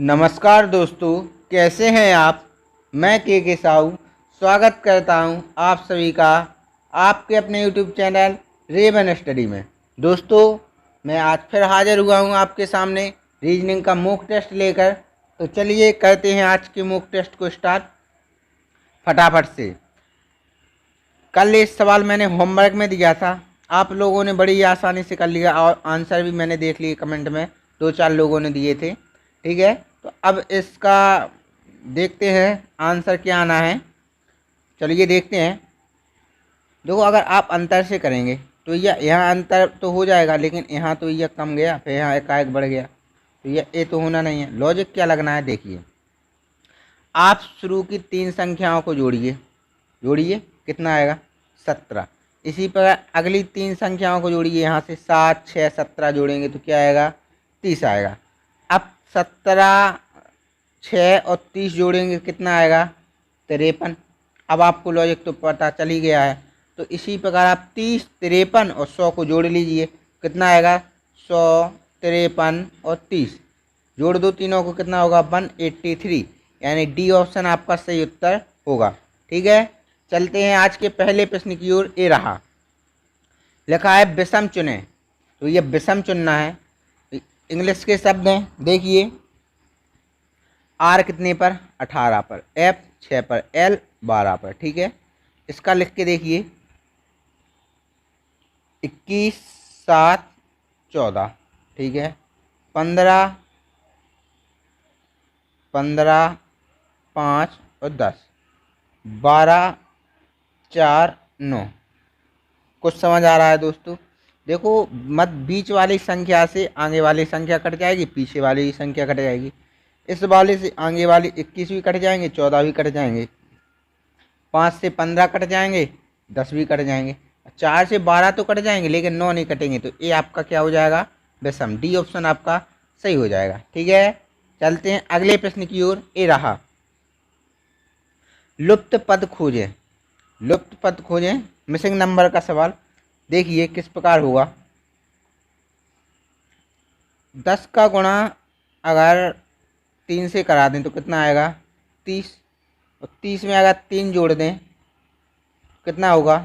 नमस्कार दोस्तों, कैसे हैं आप। मैं के साहू स्वागत करता हूं आप सभी का आपके अपने यूट्यूब चैनल रेवन स्टडी में। दोस्तों, मैं आज फिर हाजिर हुआ हूं आपके सामने रीजनिंग का मॉक टेस्ट लेकर। तो चलिए करते हैं आज के मॉक टेस्ट को स्टार्ट फटाफट से। कल इस सवाल मैंने होमवर्क में दिया था, आप लोगों ने बड़ी आसानी से कर लिया और आंसर भी मैंने देख लिए कमेंट में, 2-4 लोगों ने दिए थे। ठीक है, तो अब इसका देखते हैं आंसर क्या आना है। चलिए देखते हैं। देखो, अगर आप अंतर से करेंगे तो यह यहाँ अंतर तो हो जाएगा, लेकिन यहाँ तो यह कम गया, फिर यहाँ एकाएक बढ़ गया, तो यह ए तो होना नहीं है। लॉजिक क्या लगना है, देखिए। आप शुरू की 3 संख्याओं को जोड़िए, कितना आएगा 17। इसी पर अगली 3 संख्याओं को जोड़िए, यहाँ से 7, 6, 17 जोड़ेंगे तो क्या आएगा 30 आएगा। अब 17, 6 और 30 जोड़ेंगे कितना आएगा 53। अब आपको लॉजिक तो पता चल ही गया है, तो इसी प्रकार आप 30, 53 और 100 को जोड़ लीजिए, कितना आएगा 100, 53 और 30 जोड़ दो तीनों को, कितना होगा 183। यानी डी ऑप्शन आपका सही उत्तर होगा। ठीक है, चलते हैं आज के पहले प्रश्न की ओर। ए रहा, लिखा है विषम चुने, तो ये विषम चुनना है। इंग्लिश के शब्द हैं, देखिए। आर कितने पर 18 पर, एफ 6 पर, एल 12 पर। ठीक है, इसका लिख के देखिए 21, 7, 14। ठीक है, 15, 15, 5 और 10, 12, 4, 9। कुछ समझ आ रहा है दोस्तों। देखो, मत बीच वाली संख्या से आगे वाली संख्या कट जाएगी, पीछे वाली संख्या कट जाएगी। इस वाले से आगे वाली 21 भी कट जाएंगे, 14 भी कट जाएंगे, 5 से 15 कट जाएंगे, 10 भी कट जाएंगे, 4 से 12 तो कट जाएंगे, लेकिन 9 नहीं कटेंगे। तो ये आपका क्या हो जाएगा विषम, डी ऑप्शन आपका सही हो जाएगा। ठीक है, चलते हैं अगले प्रश्न की ओर। ए रहा, लुप्त पद खोजें। लुप्त पद खोजें, मिसिंग नंबर का सवाल। देखिए किस प्रकार होगा। 10 का गुणा अगर 3 से करा दें तो कितना आएगा 30, और 30 में अगर 3 जोड़ दें कितना होगा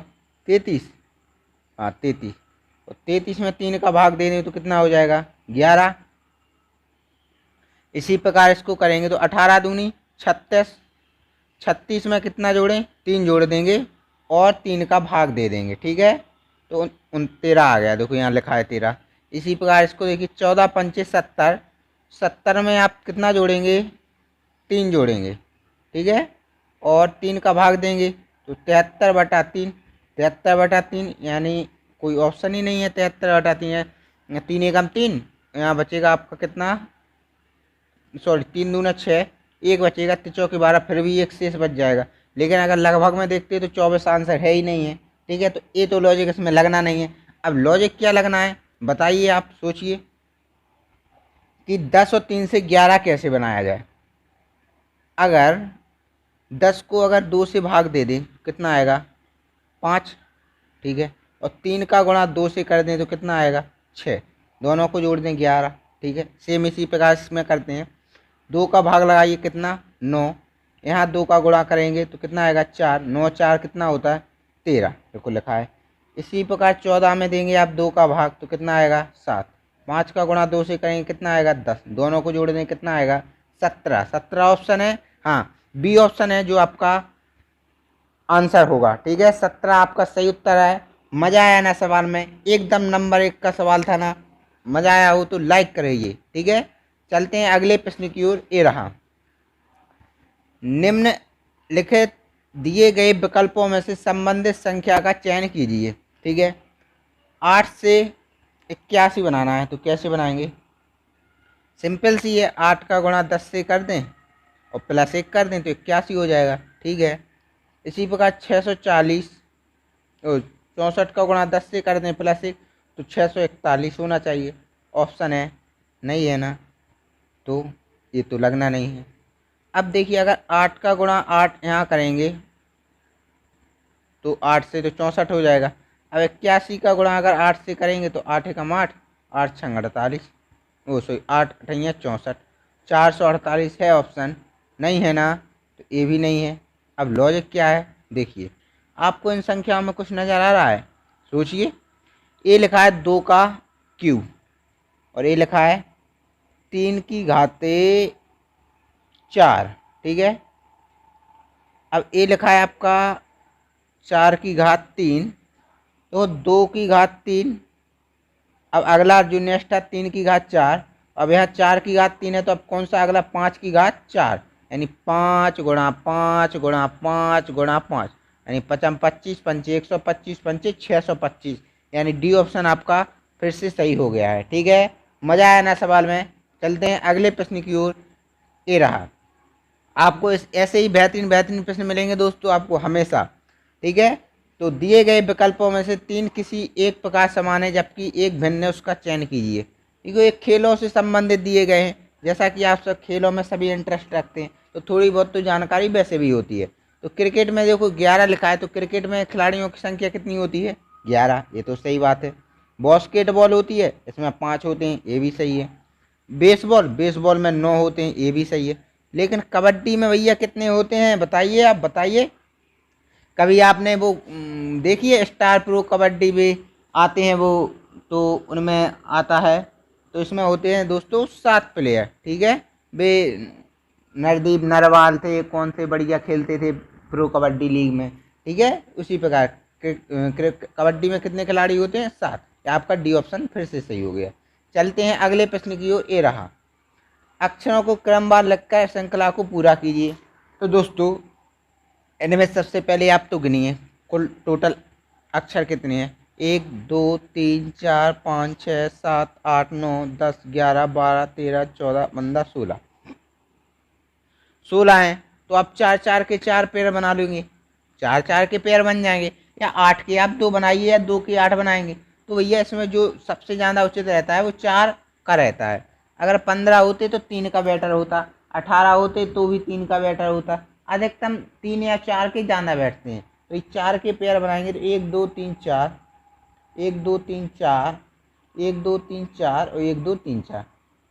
33। हाँ 33, और 33 में 3 का भाग दे दें तो कितना हो जाएगा 11। इसी प्रकार इसको करेंगे तो 18 दूनी 36, 36 में कितना जोड़ें 3 जोड़ देंगे और 3 का भाग दे देंगे। ठीक है, तो 13 आ गया, देखो यहाँ लिखा है 13। इसी प्रकार इसको देखिए 14 पंचे 70, 70 में आप कितना जोड़ेंगे 3 जोड़ेंगे। ठीक है, और 3 का भाग देंगे तो 73/3, 73/3 यानी कोई ऑप्शन ही नहीं है 73/3 है। 3 एकम 3, यहाँ बचेगा आपका कितना, सॉरी 3 दूना 6, एक बचेगा, 3 चौके 12, फिर भी एक शेष बच जाएगा। लेकिन अगर लगभग में देखते हैं तो 24 आंसर है ही नहीं है। ठीक है, तो ये तो लॉजिक इसमें लगना नहीं है। अब लॉजिक क्या लगना है बताइए, आप सोचिए कि 10 और 3 से 11 कैसे बनाया जाए। अगर 10 को अगर 2 से भाग दे दें कितना आएगा 5। ठीक है, और 3 का गुणा 2 से कर दें तो कितना आएगा 6, दोनों को जोड़ दें 11। ठीक है, सेम इसी प्रकार इसमें करते हैं। 2 का भाग लगाइए कितना 9, यहाँ 2 का गुणा करेंगे तो कितना आएगा 4, 9 4 कितना होता है 13, देखो लिखा है। इसी प्रकार 14 में देंगे आप 2 का भाग तो कितना आएगा 7, 5 का गुणा 2 से करेंगे कितना आएगा 10, दोनों को जोड़ दें कितना आएगा 17। 17 ऑप्शन है, हाँ बी ऑप्शन है जो आपका आंसर होगा। ठीक है, 17 आपका सही उत्तर है। मज़ा आया ना सवाल में, एकदम नंबर 1 का सवाल था ना। मज़ा आया हो तो लाइक करिए। ठीक है, चलते हैं अगले प्रश्न की ओर। ए रहा, निम्नलिखित दिए गए विकल्पों में से संबंधित संख्या का चयन कीजिए। ठीक है, 8 से 81 बनाना है तो कैसे बनाएंगे, सिंपल सी है, 8 का गुणा 10 से कर दें और +1 कर दें तो 81 हो जाएगा। ठीक है, इसी प्रकार 640 64 का गुणा 10 से कर दें +1 तो 641 होना चाहिए। ऑप्शन है नहीं है ना, तो ये तो लगना नहीं है। अब देखिए, अगर 8 का गुणा 8 यहाँ करेंगे तो 8 से तो 64 हो जाएगा। अब 81 का गुणा अगर 8 से करेंगे तो 8 एकम 8, 8 छंग 48, ओ सॉरी 8 अठैया 64, 448 है ऑप्शन, नहीं है ना, तो ए भी नहीं है। अब लॉजिक क्या है देखिए, आपको इन संख्याओं में कुछ नज़र आ रहा है? सोचिए। ए लिखा है 2 का क्यू और ए लिखा है 3 की घाते 4, ठीक है। अब ए लिखा है आपका 4 की घात 3, तो 2 की घात 3। अब अगला जो नेक्स्ट है 3 की घात 4, अब यहाँ 4 की घात 3 है, तो अब कौन सा अगला 5 की घात 4, यानी 5 गुणा 5 गुणा 5 गुणा 5, यानी 5 25 पंचे 125 पंचे 625, यानी डी ऑप्शन आपका फिर से सही हो गया है। ठीक है, मज़ा आया ना सवाल में। चलते हैं अगले प्रश्न की ओर। ये रहा, आपको इस ऐसे ही बेहतरीन बेहतरीन प्रश्न मिलेंगे दोस्तों आपको हमेशा। ठीक है, तो दिए गए विकल्पों में से 3 किसी एक प्रकार समान है जबकि एक भिन्न है, उसका चयन कीजिए। ठीक है, ये खेलों से संबंधित दिए गए हैं, जैसा कि आप सब खेलों में सभी इंटरेस्ट रखते हैं, तो थोड़ी बहुत तो जानकारी वैसे भी होती है। तो क्रिकेट में देखो 11 लिखा है, तो क्रिकेट में खिलाड़ियों की संख्या कितनी होती है? 11, ये तो सही बात है। बास्केटबॉल होती है, इसमें 5 होते हैं, ये भी सही है। बेसबॉल बेसबॉल में 9 होते हैं, ये भी सही है। लेकिन कबड्डी में भैया कितने होते हैं बताइए, आप बताइए। कभी आपने वो देखी है स्टार प्रो कबड्डी में आते हैं वो, तो उनमें आता है, तो इसमें होते हैं दोस्तों 7 प्लेयर। ठीक है, वे नरदीप नरवाल थे, कौन से बढ़िया खेलते थे प्रो कबड्डी लीग में। ठीक है, उसी प्रकार कबड्डी में कितने खिलाड़ी होते हैं? 7। आपका डी ऑप्शन फिर से सही हो गया। चलते हैं अगले प्रश्न की ओर। ये रहा, अक्षरों को क्रमवार लिखकर श्रृंखला को पूरा कीजिए। तो दोस्तों इनमें सबसे पहले आप तो गिनिए कुल टोटल अक्षर कितने हैं। 1 2 3 4 5 6 7 8 9 10 11 12 13 14 15 16 16 हैं। तो आप 4 4 के 4 पेयर बना लेंगे, 4 4 के पेयर बन जाएंगे, या 8 के आप 2 बनाइए या 2 के 8 बनाएंगे। तो भैया इसमें जो सबसे ज़्यादा उचित रहता है वो 4 का रहता है। अगर 15 होते तो 3 का बेटर होता, 18 होते तो भी 3 का बेटर होता, अधिकतम 3 या 4 के ज़्यादा बैठते हैं। तो ये 4 के पेयर बनाएंगे, तो 1 2 3 4, 1 2 3 4, 1 2 3 4 और 1 2 3 4।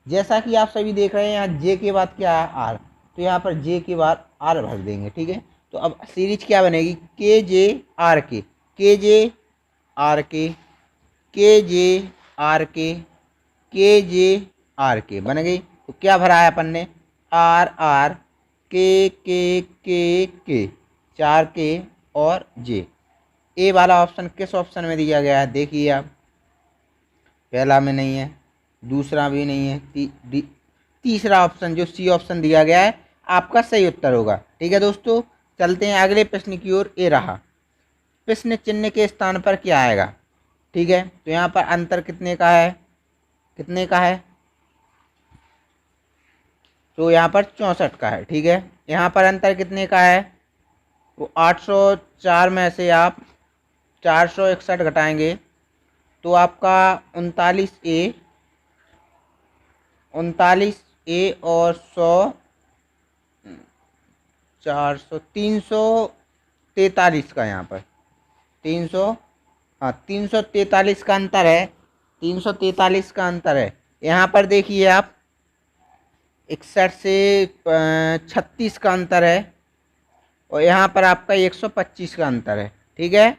जैसा कि आप सभी देख रहे हैं यहाँ जे के बाद क्या है? आर, तो यहाँ पर जे के बाद आर भर देंगे। ठीक है, तो अब सीरीज क्या बनेगी? के जे आर के, के जे आर के, के जे आर के, के जे आर के बन गई। तो क्या भरा है अपन ने? आर आर के 4 के और जे। ए वाला ऑप्शन किस ऑप्शन में दिया गया है देखिए आप, पहला में नहीं है, दूसरा भी नहीं है, तीसरा ऑप्शन जो सी ऑप्शन दिया गया है आपका सही उत्तर होगा। ठीक है दोस्तों, चलते हैं अगले प्रश्न की ओर। ए रहा, प्रश्न चिन्ह के स्थान पर क्या आएगा? ठीक है, तो यहाँ पर अंतर कितने का है? कितने का है? तो यहाँ पर 64 का है। ठीक है, यहाँ पर अंतर कितने का है? तो 804 में से आप 461 घटाएंगे तो आपका 39A, 39A और 100 400 343 का, यहाँ पर 300, हाँ 343 का अंतर है, 343 का अंतर है। यहाँ पर देखिए आप 61 से 36 का अंतर है, और यहाँ पर आपका 125 का अंतर है। ठीक है,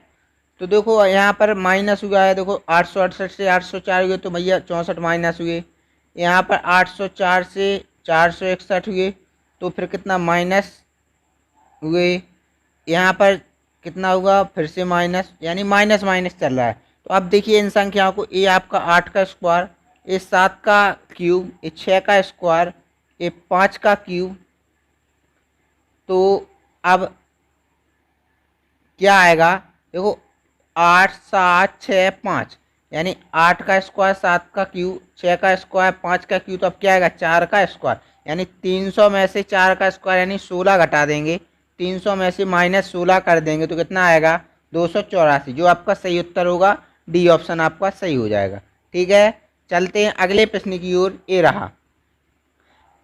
तो देखो यहाँ पर माइनस हुआ है, देखो 868 से 804 हुए तो भैया 64 माइनस हुए, यहाँ पर 804 से 461 हुए तो फिर कितना माइनस हुए, यहाँ पर कितना होगा फिर से माइनस, यानी माइनस माइनस चल रहा है। तो अब देखिए इन संख्याओं को, ये आपका 8 का स्क्वायर, ये 7 का क्यूब, ये 6 का स्क्वायर, ये 5 का क्यूब, तो अब क्या आएगा? देखो 8 7 6 5, यानी 8 का स्क्वायर 7 का क्यूब 6 का स्क्वायर 5 का क्यूब, तो अब क्या आएगा? 4 का स्क्वायर, यानी 300 में से 4 का स्क्वायर यानी 16 घटा देंगे, 300 में से माइनस 16 कर देंगे तो कितना आएगा? 284, जो आपका सही उत्तर होगा, डी ऑप्शन आपका सही हो जाएगा। ठीक है, चलते हैं अगले प्रश्न की ओर। ये रहा,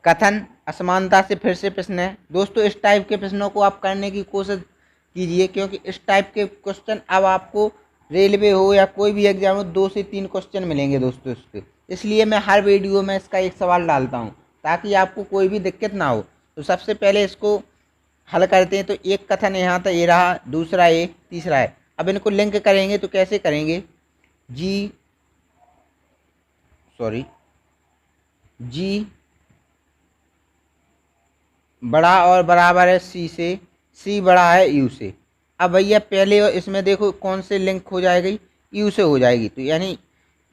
कथन असमानता से फिर से प्रश्न है दोस्तों। इस टाइप के प्रश्नों को आप करने की कोशिश कीजिए, क्योंकि इस टाइप के क्वेश्चन अब आपको रेलवे हो या कोई भी एग्जाम हो 2 से 3 क्वेश्चन मिलेंगे दोस्तों इस पर, इसलिए मैं हर वीडियो में इसका एक सवाल डालता हूँ। ताकि आपको कोई भी दिक्कत ना हो। तो सबसे पहले इसको हल करते हैं। तो एक कथन यहाँ था, ये रहा, दूसरा ए, तीसरा है। अब इनको लिंक करेंगे तो कैसे करेंगे, जी बड़ा और बराबर है सी से, सी बड़ा है यू से। अब भैया पहले इसमें देखो कौन से लिंक हो जाएगी, यू से हो जाएगी। तो यानी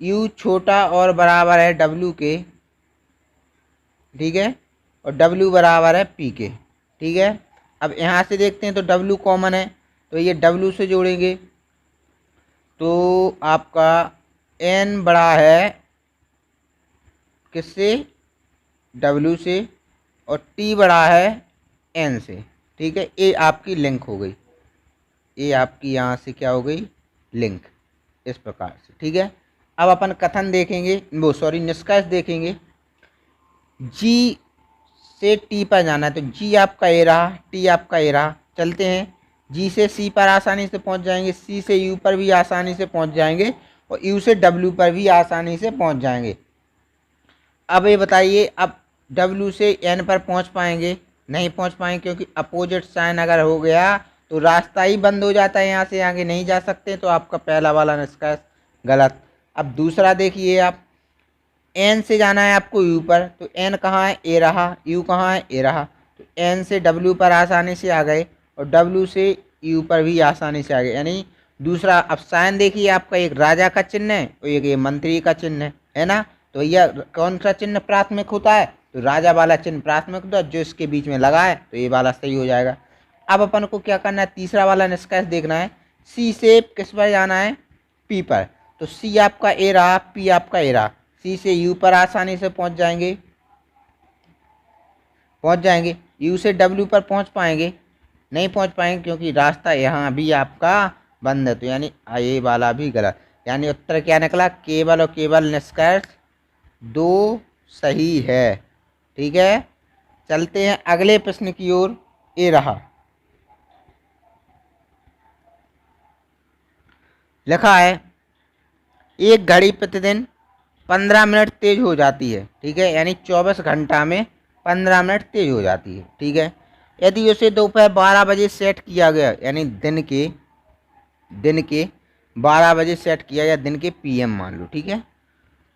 यू छोटा और बराबर है डब्ल्यू के, ठीक है, और डब्ल्यू बराबर है पी के, ठीक है। अब यहाँ से देखते हैं तो डब्ल्यू कॉमन है, तो ये डब्ल्यू से जोड़ेंगे तो आपका एन बड़ा है किससे, डब्ल्यू से, और टी बड़ा है एन से, ठीक है। ये आपकी लिंक हो गई, ये आपकी यहाँ से क्या हो गई, लिंक, इस प्रकार से, ठीक है। अब अपन कथन देखेंगे, निष्कर्ष देखेंगे। जी से टी पर जाना है, तो जी आपका ए रहा, टी आपका ए रहा। चलते हैं, जी से सी पर आसानी से पहुंच जाएंगे, सी से यू पर भी आसानी से पहुंच जाएंगे, और यू से डब्ल्यू पर भी आसानी से पहुंच जाएंगे। अब ये बताइए, अब डब्ल्यू से एन पर पहुंच पाएंगे, नहीं पहुंच पाएंगे, क्योंकि अपोजिट साइन अगर हो गया तो रास्ता ही बंद हो जाता है, यहाँ से आगे नहीं जा सकते। तो आपका पहला वाला निष्कर्ष गलत। अब दूसरा देखिए, आप एन से जाना है आपको यू पर, तो एन कहाँ है, ए रहा, यू कहाँ है, ए रहा। तो एन से डब्ल्यू पर आसानी से आ गए, और डब्ल्यू से यू पर भी आसानी से आ गए। यानी दूसरा, अब साइन देखिए आपका, एक राजा का चिन्ह है और एक ये मंत्री का चिन्ह है ना। तो यह कौन सा चिन्ह प्राथमिक होता है, तो राजा वाला चिन्ह प्राथमिक होता है, जो इसके बीच में लगा है, तो ये वाला सही हो जाएगा। अब अपन को क्या करना है, तीसरा वाला निष्कर्ष देखना है। सी से किस पर जाना है, पी पर, तो सी आपका ए रहा, पी आपका ए रहा। सी से यू पर आसानी से पहुंच जाएंगे, यू से डब्ल्यू पर पहुंच पाएंगे, नहीं पहुंच पाएंगे, क्योंकि रास्ता यहाँ भी आपका बंद है। तो यानी ये वाला भी गलत। यानी उत्तर क्या निकला, केवल और केवल निष्कर्ष 2 सही है, ठीक है। चलते हैं अगले प्रश्न की ओर। ये रहा, लिखा है, एक घड़ी प्रतिदिन 15 मिनट तेज हो जाती है, ठीक है। यानी 24 घंटा में 15 मिनट तेज हो जाती है, ठीक है। यदि उसे दोपहर 12 बजे सेट किया गया, यानी दिन के 12 बजे सेट किया गया, दिन के पीएम मान लो, ठीक है।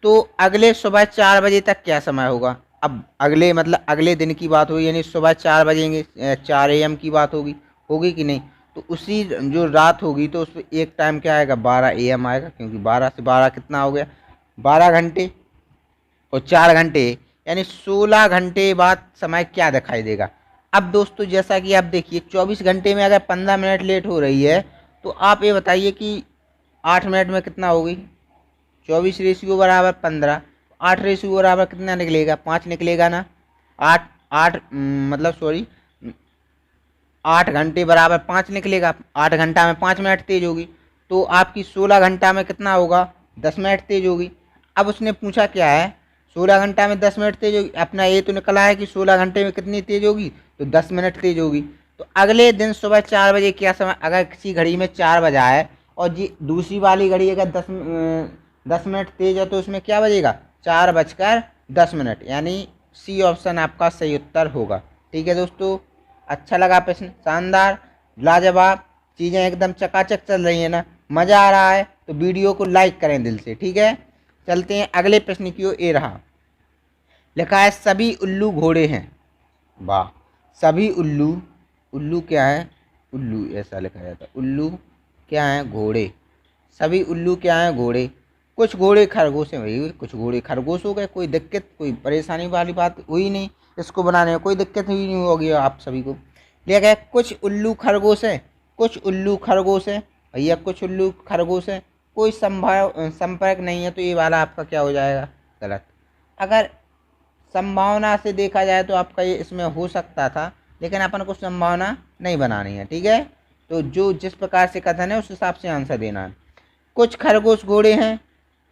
तो अगले सुबह 4 बजे तक क्या समय होगा। अब अगले मतलब अगले दिन की बात होगी, यानी सुबह 4 बजेंगे, 4 AM की बात होगी कि नहीं। तो उसी जो रात होगी तो उस पर एक टाइम क्या आएगा, 12 AM आएगा, क्योंकि 12 से 12 कितना हो गया, 12 घंटे, और 4 घंटे, यानी 16 घंटे बाद समय क्या दिखाई देगा। अब दोस्तों जैसा कि आप देखिए, 24 घंटे में अगर 15 मिनट लेट हो रही है, तो आप ये बताइए कि 8 मिनट में कितना होगी, 24 रेशियो बराबर 15, 8 रेशियो बराबर कितना निकलेगा, 5 निकलेगा ना। 8 8 मतलब 8 घंटे बराबर 5 निकलेगा, 8 घंटा में 5 मिनट तेज होगी, तो आपकी 16 घंटा में कितना होगा, 10 मिनट तेज होगी। अब उसने पूछा क्या है, 16 घंटा में 10 मिनट तेज होगी। अपना ये तो निकला है कि 16 घंटे में कितनी तेज होगी, तो 10 मिनट तेज होगी। तो अगले दिन सुबह 4 बजे क्या समय, अगर किसी घड़ी में 4 बजा है और जी दूसरी वाली घड़ी अगर 10 मिनट तेज है, तो उसमें क्या बजेगा, 4:10। यानी सी ऑप्शन आपका सही उत्तर होगा, ठीक है दोस्तों। अच्छा लगा प्रश्न, शानदार, लाजवाब, चीज़ें एकदम चकाचक चल रही हैं ना, मज़ा आ रहा है, तो वीडियो को लाइक करें दिल से, ठीक है। चलते हैं अगले प्रश्न की ओर। ये रहा, लिखा है, सभी उल्लू घोड़े हैं। वाह, सभी उल्लू क्या है, उल्लू ऐसा लिखा जाता है, उल्लू क्या है, घोड़े। सभी उल्लू क्या है, घोड़े। कुछ घोड़े खरगोश हैं भाई, कुछ घोड़े खरगोश हो गए, कोई दिक्कत कोई परेशानी वाली बात हुई नहीं, इसको बनाने में कोई दिक्कत हुई नहीं होगी आप सभी को। लिया गया, कुछ उल्लू खरगोश हैं, कुछ उल्लू खरगोश हैं भैया, कुछ उल्लू खरगोश हैं, कोई संपर्क नहीं है, तो ये वाला आपका क्या हो जाएगा, गलत। अगर संभावना से देखा जाए तो आपका ये इसमें हो सकता था, लेकिन अपन को संभावना नहीं बनानी है, ठीक है। तो जो जिस प्रकार से कथन है उस हिसाब से आंसर देना है। कुछ खरगोश घोड़े हैं,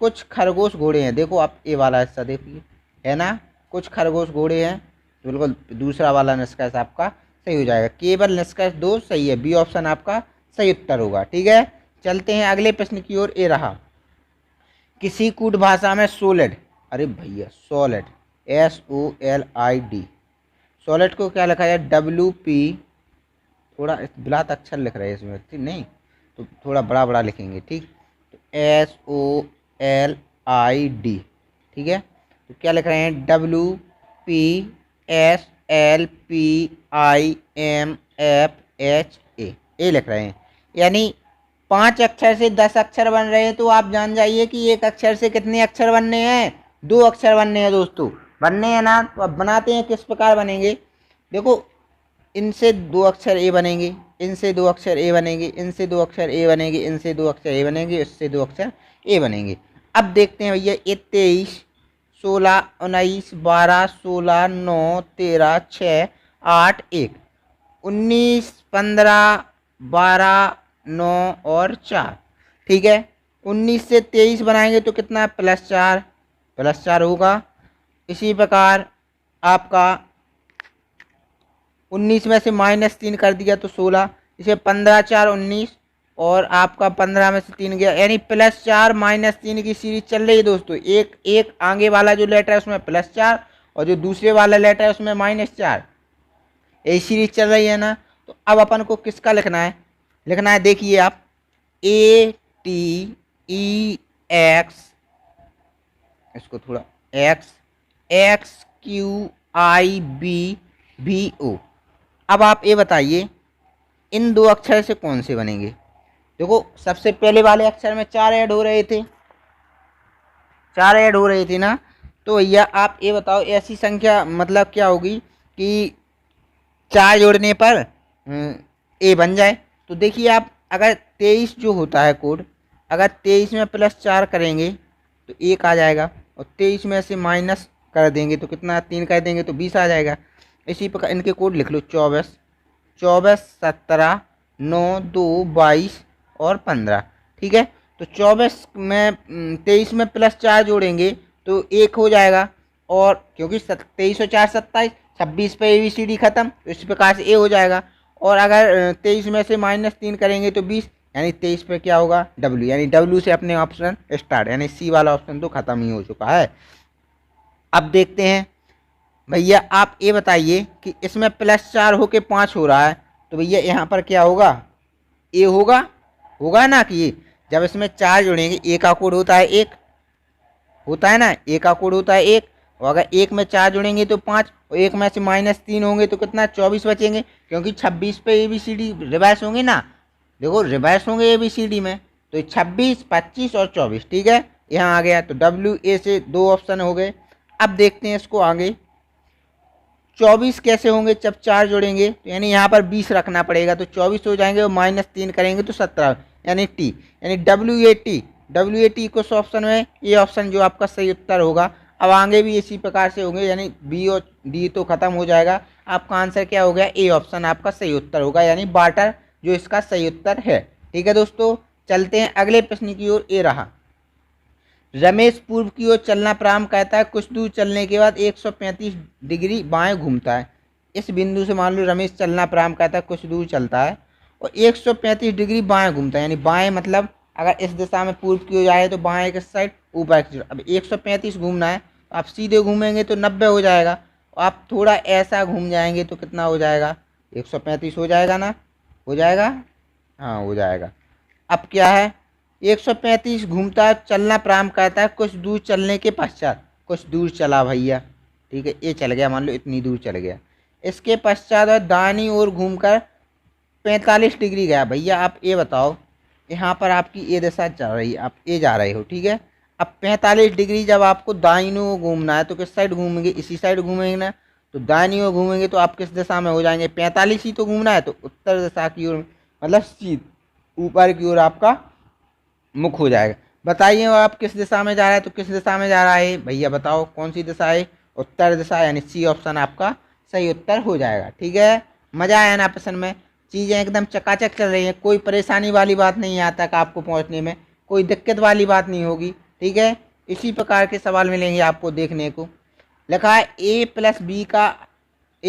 कुछ खरगोश घोड़े हैं, देखो आप ये वाला हिस्सा देखिए, है ना, कुछ खरगोश घोड़े हैं, बिल्कुल दूसरा वाला निष्कर्ष आपका सही हो जाएगा। केवल निष्कर्ष 2 सही है, बी ऑप्शन आपका सही उत्तर होगा, ठीक है। चलते हैं अगले प्रश्न की ओर। ये रहा, किसी कूट भाषा में सॉलिड, अरे भैया सॉलिड, SOLID। सॉलिड को क्या लिखा जाए? WP, थोड़ा बिलात अक्षर लिख रहे हैं इसमें, ठीक नहीं तो थोड़ा बड़ा बड़ा लिखेंगे, ठीक। तो SOLID, ठीक है। तो क्या लिख रहे हैं? WPSLPIMFHA, ये लिख रहे हैं। यानी 5 अक्षर से 10 अक्षर बन रहे हैं, तो आप जान जाइए कि एक अक्षर से कितने अक्षर बनने हैं? 2 अक्षर बनने हैं दोस्तों, बनने हैं ना। तो अब बनाते हैं, किस प्रकार बनेंगे? देखो, इनसे 2 अक्षर ए बनेंगे, इनसे 2 अक्षर ए बनेंगे, इनसे 2 अक्षर ए बनेंगे, इनसे 2 अक्षर ए बनेंगे, इससे 2 अक्षर ए बनेंगे। अब देखते हैं भैया, ये 23, 16, 19, 12, 16, 9, 13, 6, 8, 1, 19, 15, 12, 9 और 4, ठीक है। 19 से 23 बनाएंगे तो कितना? +4, +4 होगा। इसी प्रकार आपका 19 में से -3 कर दिया तो 16, इसे 15, 4, 19 और आपका 15 में से 3 गया, यानी +4 -3 की सीरीज चल रही है दोस्तों। एक एक आगे वाला जो लेटर है उसमें +4 और जो दूसरे वाला लेटर है उसमें -4, यही सीरीज चल रही है ना। तो अब अपन को किसका लिखना है? लिखना है, देखिए आप, ATEX, इसको थोड़ा XXQIBVO। अब आप ये बताइए, इन 2 अक्षर से कौन से बनेंगे? देखो, सबसे पहले वाले अक्षर में 4 ऐड हो रहे थे, 4 ऐड हो रहे थे ना। तो भैया आप ये बताओ, ऐसी संख्या मतलब क्या होगी कि 4 जोड़ने पर ए बन जाए? तो देखिए आप, अगर 23 जो होता है कोड, अगर 23 में +4 करेंगे तो 1 आ जाएगा, और 23 में से माइनस कर देंगे तो कितना? 3 कर देंगे तो 20 आ जाएगा। इसी प्रकार इनके कोड लिख लो, 24, 17, 9, 2, 22 और 15, ठीक है। तो 24 में 23 में +4 जोड़ेंगे तो 1 हो जाएगा, और क्योंकि 23 और 4 27, 26 पे ABCD खत्म, तो इस प्रकार से ए हो जाएगा। और अगर 23 में से -3 करेंगे तो 20, यानी 23 पे क्या होगा? W, यानी W से अपने ऑप्शन स्टार्ट, यानी C वाला ऑप्शन तो खत्म ही हो चुका है। अब देखते हैं भैया, आप ये बताइए कि इसमें +4 होके 5 हो रहा है, तो भैया यहाँ पर क्या होगा? ए होगा, होगा ना। कि ये जब इसमें 4 जोड़ेंगे, ए का कोड होता है 1, होता है ना, ए का कोड होता है 1, और अगर 1 में 4 जोड़ेंगे तो 5, और 1 में से -3 होंगे तो कितना? 24 बचेंगे, क्योंकि 26 पे ABCD रिवर्स होंगे ना। देखो, रिवर्स होंगे ABCD में, तो 26, 25 और 24, ठीक है। यहाँ आ गया, तो WA से 2 ऑप्शन हो गए। अब देखते हैं इसको आगे, 24 कैसे होंगे जब 4 जोड़ेंगे? तो यानी यहाँ पर 20 रखना पड़ेगा, तो 24 हो जाएंगे, और -3 करेंगे तो 17, यानी T, यानी WAT को ऑप्शन में ये ऑप्शन जो आपका सही उत्तर होगा। अब आगे भी इसी प्रकार से होंगे, यानी B और D तो खत्म हो जाएगा। आपका आंसर क्या हो गया? ए ऑप्शन आपका सही उत्तर होगा, यानी वाटर जो इसका सही उत्तर है, ठीक है दोस्तों। चलते हैं अगले प्रश्न की ओर। ए रहा, रमेश पूर्व की ओर चलना प्रारंभ करता है, कुछ दूर चलने के बाद 135 डिग्री बाएं घूमता है। इस बिंदु से मान लो रमेश चलना प्रारंभ करता है, कुछ दूर चलता है और 135 डिग्री बाएं घूमता है, यानी बाएं मतलब अगर इस दिशा में पूर्व की ओर जाए तो बाएं की साइड, ऊपर की। अब 135 घूमना है, तो आप सीधे घूमेंगे तो 90 हो जाएगा, आप थोड़ा ऐसा घूम जाएंगे तो कितना हो जाएगा? 135 हो जाएगा ना, हो जाएगा, हाँ हो जाएगा। अब क्या है, 135 घूमता है, चलना प्रारंभ करता है, कुछ दूर चलने के पश्चात, कुछ दूर चला भैया, ठीक है, ये चल गया, मान लो इतनी दूर चल गया। इसके पश्चात और दाहिनी ओर घूमकर 45 डिग्री गया। भैया आप ये बताओ, यहाँ पर आपकी ये दिशा चल रही है, आप ये जा रहे हो, ठीक है। अब 45 डिग्री जब आपको दाहिनी ओर घूमना है तो किस साइड घूमेंगे? इसी साइड घूमेंगे ना। तो दाहिनी ओर घूमेंगे तो आप किस दिशा में हो जाएंगे? 45 ही तो घूमना है, तो उत्तर दिशा की ओर, मतलब सीध ऊपर की ओर आपका मुख हो जाएगा। बताइए आप किस दिशा में जा रहा है? तो किस दिशा में जा रहा है भैया, बताओ कौन सी दिशा है? उत्तर दिशा, यानी सी ऑप्शन आपका सही उत्तर हो जाएगा, ठीक है। मज़ा आया ना प्रश्न में? चीज़ें एकदम चकाचक चल रही हैं, कोई परेशानी वाली बात नहीं है, यहाँ तक आपको पहुँचने में कोई दिक्कत वाली बात नहीं होगी, ठीक है। इसी प्रकार के सवाल मिलेंगे आपको देखने को। लिखा है a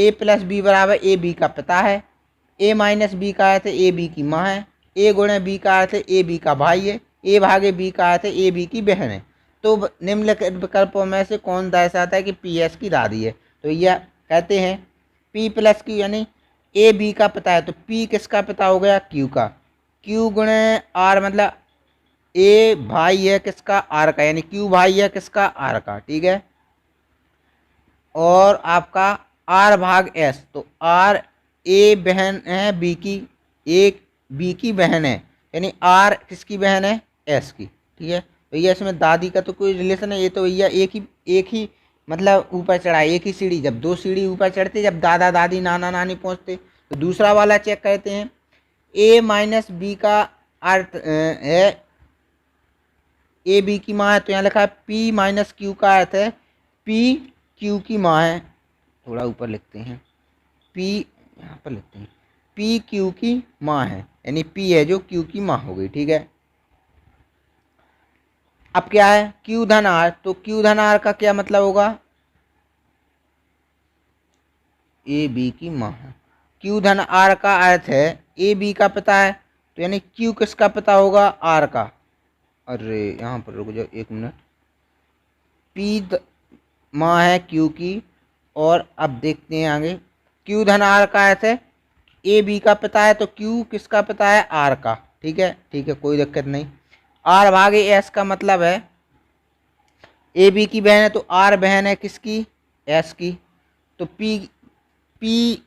प्लस बी बराबर ए बी का पिता है, a माइनस बी का अर्थ ए बी की माँ है, a गुणे बी का अर्थ ए बी का भाई है, a भागे बी का अर्थ ए बी की बहन है। तो निम्नलिखित विकल्पों में से कौन दर्शाता है कि पी एस की दादी है? तो यह कहते हैं पी प्लस क्यू, यानी ए बी का पिता है तो पी किसका पिता हो गया? क्यू का। क्यू गुणे आर मतलब ए भाई है किसका? आर का, यानी क्यू भाई है किसका? आर का। ठीक है। और आपका आर भाग एस, तो आर ए बहन है बी की, एक बी की बहन है, यानी आर किसकी बहन है? एस की। ठीक है। भैया इसमें दादी का तो कोई रिलेशन है, ये तो भैया एक ही मतलब ऊपर चढ़ा, एक ही सीढ़ी, जब दो सीढ़ी ऊपर चढ़ते, जब दादा दादी नाना नानी पहुंचते, तो दूसरा वाला चेक करते हैं। ए माइनस बी का अर्थ है ए बी की माँ है, तो यहाँ लिखा है पी माइनस क्यू का अर्थ है पी क्यू की माँ है। थोड़ा ऊपर लिखते हैं, पी यहाँ पर लिखते हैं पी क्यू की माँ है, यानी पी है जो क्यू की माँ हो गई। ठीक है। अब क्या है? क्यू धन आर, तो क्यू धन आर का क्या मतलब होगा? ए बी की माँ है। क्यू धन आर का अर्थ है ए बी का पिता है, तो यानी क्यू किसका पिता होगा? आर का। अरे यहाँ पर रुक जाओ एक मिनट। पी माँ है क्यू की, और अब देखते हैं आगे। क्यू धन आर का अर्थ है ए बी का पिता है, तो क्यू किसका पिता है? आर का। ठीक है, ठीक है, कोई दिक्कत नहीं। आर भागे एस का मतलब है ए बी की बहन है, तो आर बहन है किसकी? एस की। तो पी पी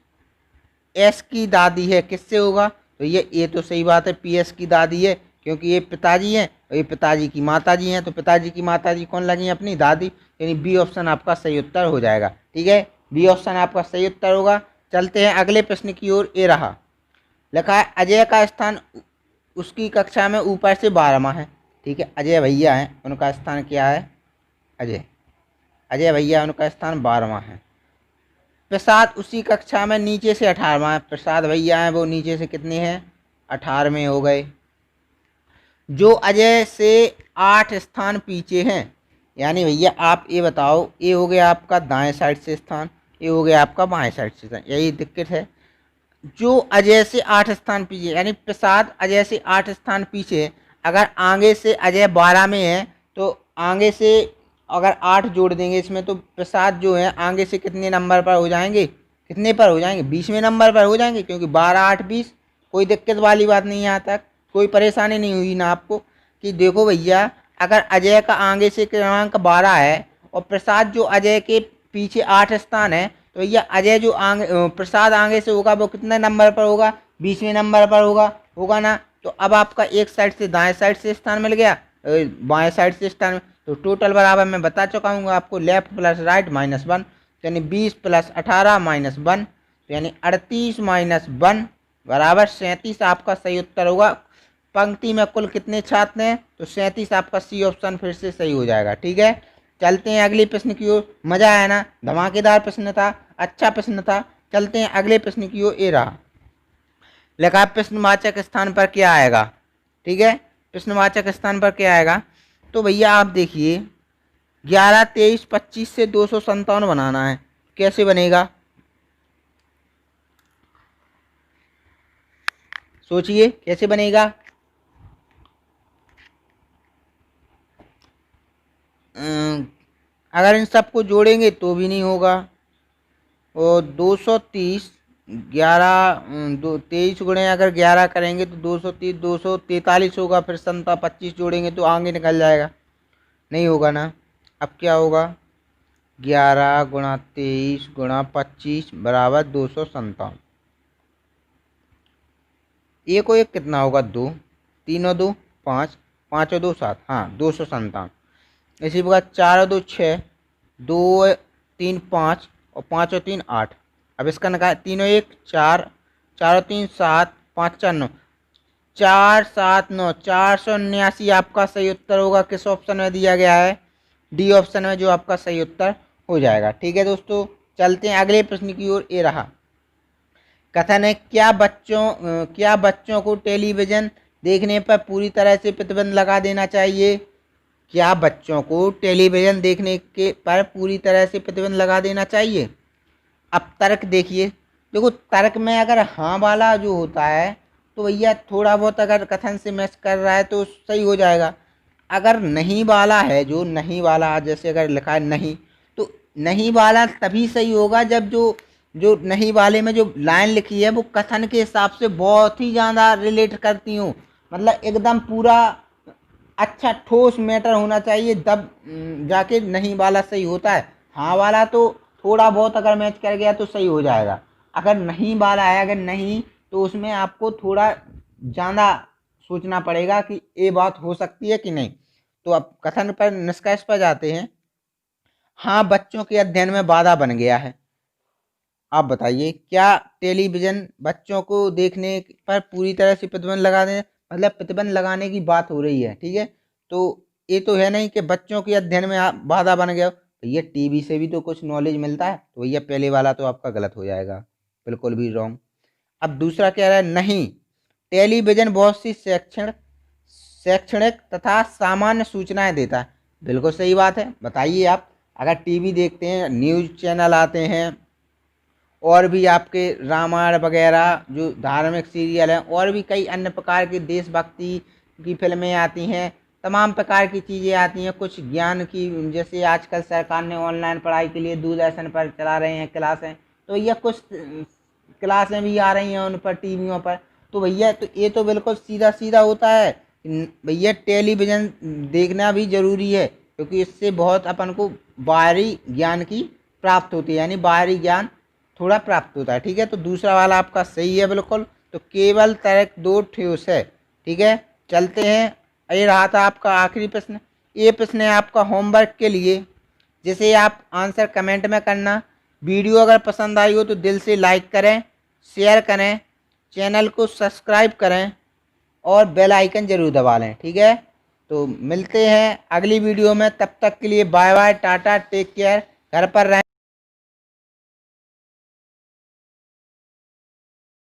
एस की दादी है, किससे होगा? तो ये तो सही बात है, पी एस की दादी है, क्योंकि ये पिताजी हैं और ये पिताजी की माताजी हैं, तो पिताजी की माताजी कौन लगी? अपनी दादी, यानी बी ऑप्शन आपका सही उत्तर हो जाएगा। ठीक है, बी ऑप्शन आपका सही उत्तर होगा। चलते हैं अगले प्रश्न की ओर। ए रहा, लिखा है अजय का स्थान उसकी कक्षा में ऊपर से 12वां है। ठीक है, अजय भैया हैं, उनका स्थान क्या है? अजय भैया, उनका स्थान 12वां है। प्रसाद उसी कक्षा में नीचे से 18वां है। प्रसाद भैया हैं, वो नीचे से कितने हैं? 18वें हो गए। जो अजय से 8 स्थान पीछे हैं, यानी भैया आप ये बताओ, ये हो गया आपका दाएं साइड से स्थान, ये हो गया आपका बाएं साइड से स्थान, यही दिक्कत है। जो अजय से 8 स्थान पीछे, यानी प्रसाद अजय से 8 स्थान पीछे है। अगर आगे से अजय 12 में है, तो आगे से अगर 8 जोड़ देंगे इसमें, तो प्रसाद जो है आगे से कितने नंबर पर हो जाएंगे? कितने पर हो जाएंगे? 20वें नंबर पर हो जाएंगे, क्योंकि 12 8 20, कोई दिक्कत वाली बात नहीं है। यहाँ तक कोई परेशानी नहीं हुई ना आपको? कि देखो भैया, अगर अजय का आगे से क्रमांक 12 है और प्रसाद जो अजय के पीछे 8 स्थान है, तो भैया अजय जो आगे प्रसाद आगे से होगा वो कितने नंबर पर होगा? 20वें नंबर पर होगा ना? तो अब आपका एक साइड से दाएं साइड से स्थान मिल गया, बाएं साइड से स्थान, तो टोटल बराबर मैं बता चुका हूँ आपको, लेफ्ट प्लस राइट -1, यानी 20 + 18 -1, तो यानी 38 - 1 बराबर 37 आपका सही उत्तर होगा। पंक्ति में कुल कितने छात्र हैं? तो 37 आपका सी ऑप्शन फिर से सही हो जाएगा। ठीक है, चलते हैं अगले प्रश्न की ओर। मजा आया ना? धमाकेदार प्रश्न था, अच्छा प्रश्न था। चलते हैं अगले प्रश्न की ओर। ए रहा, लिखा प्रश्नवाचक स्थान पर क्या आएगा? ठीक है, प्रश्नवाचक स्थान पर क्या आएगा? तो भैया आप देखिए, 11 23 25 से 257 बनाना है, कैसे बनेगा? सोचिए कैसे बनेगा? अगर इन सबको जोड़ेंगे तो भी नहीं होगा। और 230 11 23 गुणे अगर 11 करेंगे तो 230 243 होगा, फिर 25 जोड़ेंगे तो आगे निकल जाएगा, नहीं होगा ना? अब क्या होगा? 11 गुणा 23 गुणा 25 बराबर 257। एक और एक कितना होगा? 2, 3 और 2 5, 5 और 2 7, हाँ 257। इसी प्रकार 4 और 2 6, 2 3 5 और 5 और 3 8। अब इसका निकाल, 3 और 1 4, 4 और 3 7, 5 4 9, 4 7 9, 479 आपका सही उत्तर होगा। किस ऑप्शन में दिया गया है? डी ऑप्शन में, जो आपका सही उत्तर हो जाएगा। ठीक है दोस्तों, चलते हैं अगले प्रश्न की ओर। ये रहा, कथन है क्या बच्चों को टेलीविज़न देखने पर पूरी तरह से प्रतिबंध लगा देना चाहिए? क्या बच्चों को टेलीविज़न देखने के पर पूरी तरह से प्रतिबंध लगा देना चाहिए? अब तर्क देखिए, देखो तर्क में अगर हाँ वाला जो होता है, तो भैया थोड़ा बहुत अगर कथन से मैच कर रहा है तो सही हो जाएगा। अगर नहीं वाला है, जो नहीं वाला जैसे अगर लिखा है नहीं, तो नहीं वाला तभी सही होगा जब जो जो नहीं वाले में जो लाइन लिखी है वो कथन के हिसाब से बहुत ही ज़्यादा रिलेट करती हूँ। मतलब एकदम पूरा अच्छा ठोस मैटर होना चाहिए, तब जाके नहीं वाला सही होता है। हाँ वाला तो थोड़ा बहुत अगर मैच कर गया तो सही हो जाएगा। अगर नहीं वाला है, अगर नहीं, तो उसमें आपको थोड़ा ज़्यादा सोचना पड़ेगा कि ये बात हो सकती है कि नहीं। तो अब कथन पर निष्कर्ष पर जाते हैं। हाँ, बच्चों के अध्ययन में बाधा बन गया है। आप बताइए, क्या टेलीविज़न बच्चों को देखने पर पूरी तरह से प्रतिबंध लगा दें, मतलब प्रतिबंध लगाने की बात हो रही है, ठीक है। तो ये तो है नहीं कि बच्चों के अध्ययन में बाधा बन गया। भैया टीवी से भी तो कुछ नॉलेज मिलता है, तो भैया पहले वाला तो आपका गलत हो जाएगा, बिल्कुल भी रॉन्ग। अब दूसरा कह रहा है नहीं, टेलीविज़न बहुत सी शैक्षणिक तथा सामान्य सूचनाएं देता है। बिल्कुल सही बात है। बताइए आप, अगर टीवी देखते हैं, न्यूज़ चैनल आते हैं, और भी आपके रामायण वगैरह जो धार्मिक सीरियल हैं, और भी कई अन्य प्रकार की देशभक्ति की फिल्में आती हैं, तमाम प्रकार की चीज़ें आती हैं, कुछ ज्ञान की, जैसे आजकल सरकार ने ऑनलाइन पढ़ाई के लिए दूरदर्शन पर चला रहे हैं क्लासें, तो ये कुछ क्लासें भी आ रही हैं उन पर टीवियों पर। तो भैया तो ये तो बिल्कुल सीधा सीधा होता है। भैया टेलीविज़न देखना भी ज़रूरी है, क्योंकि इससे बहुत अपन को बाहरी ज्ञान की प्राप्त होती है, यानी बाहरी ज्ञान थोड़ा प्राप्त होता है, ठीक है। तो दूसरा वाला आपका सही है बिल्कुल। तो केवल तर्क दो ठोस है, ठीक है। चलते हैं, ये रहा था आपका आखिरी प्रश्न। ये प्रश्न है आपका होमवर्क के लिए, जिसे आप आंसर कमेंट में करना। वीडियो अगर पसंद आई हो तो दिल से लाइक करें, शेयर करें, चैनल को सब्सक्राइब करें और बेल आइकन जरूर दबा लें, ठीक है। तो मिलते हैं अगली वीडियो में, तब तक के लिए bye bye, tata, take care, घर पर रहें।